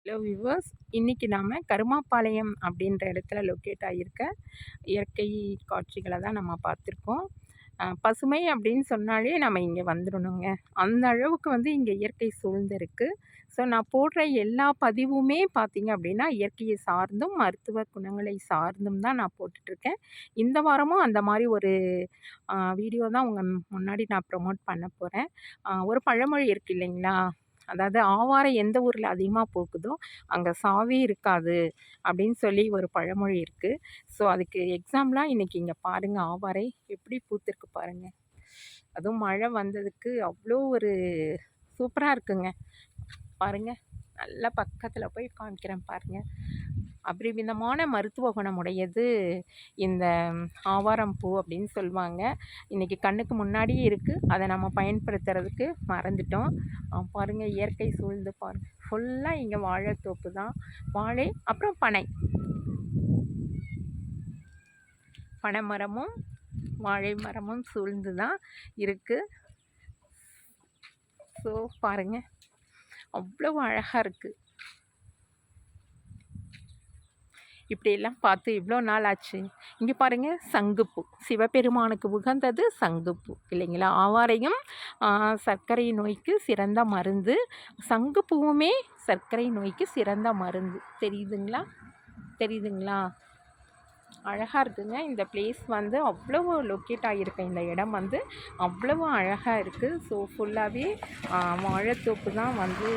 Hello viewers, இன்றைக்கி நாம் கருமாப்பாளையம் அப்படின்ற இடத்துல லொக்கேட் ஆகியிருக்க இயற்கை காட்சிகளை தான் நம்ம பார்த்துருக்கோம். பசுமை அப்படின்னு சொன்னாலே நம்ம இங்கே வந்துடணுங்க. அந்த அளவுக்கு வந்து இங்கே இயற்கை சூழ்ந்திருக்கு. ஸோ நான் போடுற எல்லா பதிவுமே பார்த்திங்க அப்படின்னா இயற்கையை சார்ந்தும் மருத்துவ குணங்களை சார்ந்தும் தான் நான் போட்டுட்ருக்கேன். இந்த வாரமும் அந்த மாதிரி ஒரு வீடியோ தான் உங்கள் முன்னாடி நான் ப்ரொமோட் பண்ண போகிறேன். ஒரு பழமொழி இருக்குது இல்லைங்களா, அதாவது ஆவாரை எந்த ஊரில் அதிகமாக பூக்குதோ அங்கே சாவே இருக்காது அப்படின்னு சொல்லி ஒரு பழமொழி இருக்குது. ஸோ அதுக்கு எக்ஸாம்பிளாக இன்றைக்கி இங்கே பாருங்கள், ஆவாரை எப்படி பூத்திருக்கு பாருங்கள். அதுவும் மழை வந்ததுக்கு அவ்வளோ ஒரு சூப்பராக இருக்குங்க. பாருங்கள், நல்லா பக்கத்தில் போய் காமிக்கிறேன் பாருங்கள். அபரிமிதமான மருத்துவ குணமுடையது இந்த ஆவாரம் பூ அப்படின்னு சொல்லுவாங்க. இன்றைக்கி கண்ணுக்கு முன்னாடியே இருக்குது, அதை நம்ம பயன்படுத்துறதுக்கு மறந்துட்டோம். பாருங்கள், இயற்கை சூழ்ந்து பாருங்கள். ஃபுல்லாக இங்கே வாழைத்தோப்பு தான். வாழை அப்புறம் பனை மரமும் வாழை மரமும் சூழ்ந்து தான் இருக்குது. ஸோ பாருங்கள், அவ்வளோ அழகாக இருக்குது. இப்படியெல்லாம் பார்த்து இவ்வளோ நாள் ஆச்சு. இங்கே பாருங்கள், சங்குப்பூ. சிவபெருமானுக்கு உகந்தது சங்குப்பூ இல்லைங்களா. ஆவாரையும் சர்க்கரை நோய்க்கு சிறந்த மருந்து, சங்குப்பூவுமே சர்க்கரை நோய்க்கு சிறந்த மருந்து. தெரியுதுங்களா? அழகாக இருக்குங்க. இந்த பிளேஸ் வந்து அவ்வளவு லொக்கேட் ஆகியிருக்க இந்த இடம் வந்து அவ்வளவு அழகாக இருக்குது. ஸோ ஃபுல்லாகவே வாழைத்தோப்பு தான் வந்து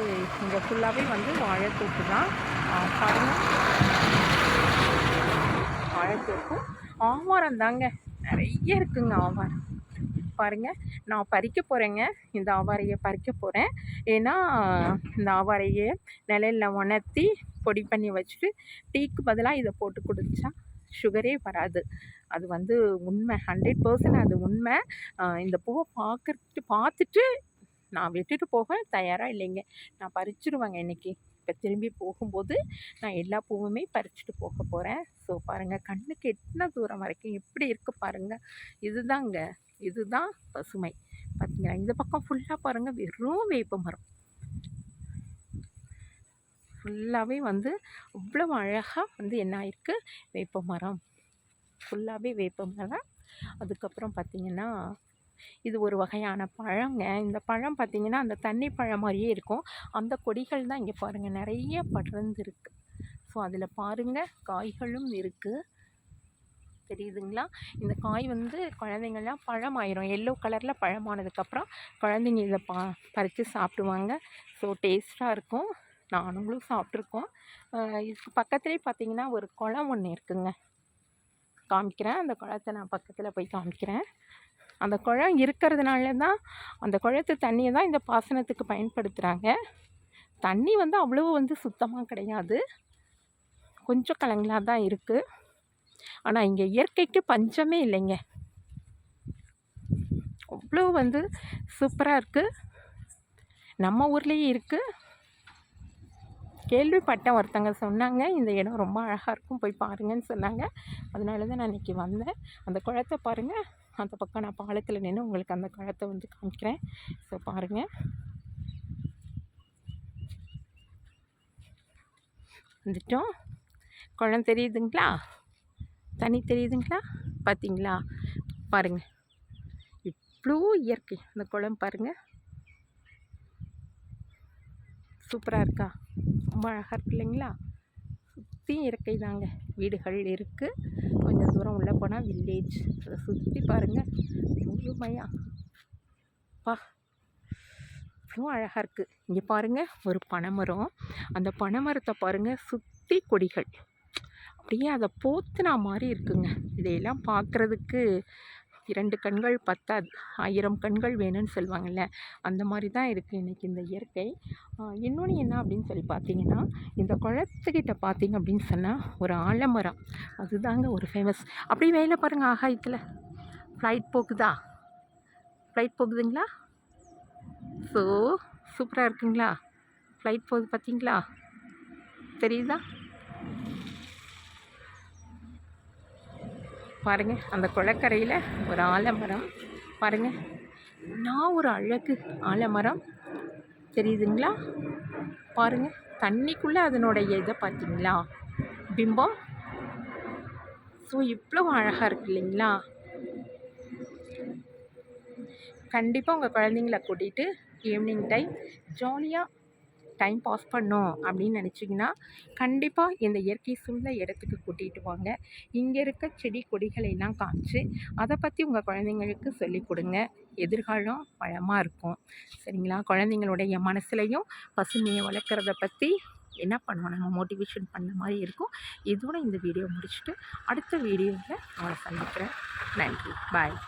இங்கே ஃபுல்லாகவே வந்து வாழைத்தோப்பு தான். பாருங்கள், வாழைத்தோப்பு ஆவாரம் தாங்க, நிறைய இருக்குங்க ஆவாரம். பாருங்கள், நான் பறிக்க போகிறேங்க. இந்த ஆவாரையை பறிக்க போகிறேன். ஏன்னா இந்த ஆவாரையை நிழலில் உணர்த்தி பொடி பண்ணி வச்சுட்டு டீக்கு பதிலாக இதை போட்டு குடித்தா சுகரே வராது. அது வந்து உண்மை, 100% அது உண்மை. இந்த பூவை பார்த்துட்டு நான் விட்டுட்டு போக தயாராக இல்லைங்க. நான் பறிச்சிடுவேங்க இன்றைக்கி. இப்போ திரும்பி போகும்போது நான் எல்லா பூவுமே பறிச்சுட்டு போக போகிறேன். ஸோ பாருங்கள், கண்ணுக்கு எத்தனை தூரம் வரைக்கும் எப்படி இருக்குது பாருங்கள். இதுதான் பசுமை. பார்த்தீங்களா, இந்த பக்கம் ஃபுல்லாக பாருங்கள், வெறும் வேப்ப மரம். ஃபுல்லாகவே வந்து அவ்வளோ அழகாக வந்து என்ன ஆயிருக்கு, வேப்ப மரம். ஃபுல்லாகவே வேப்ப மரம். அதுக்கப்புறம் பார்த்திங்கன்னா இது ஒரு வகையான பழங்க. இந்த பழம் பார்த்திங்கன்னா அந்த தண்ணி பழம் மாதிரியே இருக்கும். அந்த கொடிகள் தான் இங்கே பாருங்கள் நிறைய படர்ந்துருக்கு. ஸோ அதில் பாருங்கள், காய்களும் இருக்குது. தெரியுதுங்களா? இந்த காய் வந்து குழந்தைங்கள்லாம் பழம் ஆயிரும். எல்லோ கலரில் பழமானதுக்கப்புறம் குழந்தைங்க இதை பறித்து சாப்பிடுவாங்க. ஸோ டேஸ்ட்டாக இருக்கும். நானுங்களும் சாப்பிட்ருக்கோம். இதுக்கு பக்கத்துலேயே பார்த்திங்கன்னா ஒரு குளம் ஒன்று இருக்குங்க. காமிக்கிறேன், அந்த குளத்தை நான் பக்கத்தில் போய் காமிக்கிறேன். அந்த குளம் இருக்கிறதுனால தான், அந்த குளத்து தண்ணியை தான் இந்த பாசனத்துக்கு பயன்படுத்துகிறாங்க. தண்ணி வந்து அவ்வளோ வந்து சுத்தமாக கிடையாது, கொஞ்சம் கலங்களாக தான் இருக்குது. ஆனால் இங்கே இயற்கைக்கு பஞ்சமே இல்லைங்க. அவ்வளோ வந்து சூப்பராக இருக்குது. நம்ம ஊர்லேயே இருக்குது. கேள்விப்பட்டேன், ஒருத்தங்க சொன்னாங்க இந்த இடம் ரொம்ப அழகாக இருக்கும், போய் பாருங்கன்னு சொன்னாங்க. அதனால தான் நான் இன்றைக்கி வந்தேன். அந்த குளத்தை பாருங்கள், அந்த பக்கம் நான் பாலத்தில் நின்று உங்களுக்கு அந்த குளத்தை வந்து காமிக்கிறேன். ஸோ பாருங்கள், வந்துட்டோம். குளம் தெரியுதுங்களா, தண்ணி தெரியுதுங்களா, பார்த்தீங்களா? பாருங்கள், இவ்வளோ இயற்கை. அந்த குளம் பாருங்கள், சூப்பராக இருக்கா? ரொம்ப அழகாக இருக்கு இல்லைங்களா? சுற்றி இயற்கை தாங்க. வீடுகள் இருக்குது, கொஞ்சம் தூரம் உள்ளே போனால் வில்லேஜ். அதை சுற்றி பாருங்கள், முழுமையாக இவ்வளோ அழகாக இருக்குது. இங்கே பாருங்கள், ஒரு பனைமரம். அந்த பனைமரத்தை பாருங்கள், சுற்றி கொடிகள் அப்படியே அதை போத்துனா மாதிரி இருக்குங்க. இதையெல்லாம் பார்க்குறதுக்கு 2 கண்கள் பத்தாது, 1000 கண்கள் வேணும்னு சொல்லுவாங்கள்ல, அந்த மாதிரி தான் இருக்குது இன்றைக்கி இந்த இயற்கை. இன்னொன்று என்ன அப்படின்னு சொல்லி பார்த்தீங்கன்னா, இந்த குளத்துக்கிட்ட பார்த்தீங்க அப்படின்னு சொன்னால் ஒரு ஆலமரம், அதுதாங்க ஒரு ஃபேமஸ். அப்படியே மேலே பாருங்கள், ஆகாயத்தில் ஃப்ளைட் போகுதுங்களா? ஸோ சூப்பராக இருக்குங்களா? ஃப்ளைட் போகுது பார்த்தீங்களா? தெரியுதா? பாருங்கள், அந்த குளக்கரையில் ஒரு ஆலமரம் பாருங்கள். நான் ஒரு அழகு ஆலமரம் தெரியுதுங்களா? பாருங்கள், தண்ணிக்குள்ளே அதனுடைய இதை பார்த்தீங்களா, பிம்பம். ஸோ இவ்வளோ அழகாக இருக்குது இல்லைங்களா? கண்டிப்பாக உங்கள் குழந்தைங்கள கூட்டிகிட்டு ஈவினிங் டைம் ஜாலியாக டைம் பாஸ் பண்ணோம் அப்படின்னு நினச்சிங்கன்னா கண்டிப்பாக இந்த இயற்கை சூழ்ந்த இடத்துக்கு கூட்டிகிட்டு வாங்க. இங்கே இருக்க செடி கொடிகளை எல்லாம் காமிச்சு அதை பற்றி உங்கள் குழந்தைங்களுக்கு சொல்லிக் கொடுங்க. எதிர்காலம் வளமாக இருக்கும். சரிங்களா? குழந்தைங்களுடைய மனசுலையும் பசுமையை வளர்க்குறத பற்றி என்ன பண்ணுவோம், நம்ம மோட்டிவேஷன் பண்ண மாதிரி இருக்கும். இதோட இந்த வீடியோ முடிச்சுட்டு அடுத்த வீடியோவில் உங்களை சந்திக்கிறேன். நன்றி. பாய்.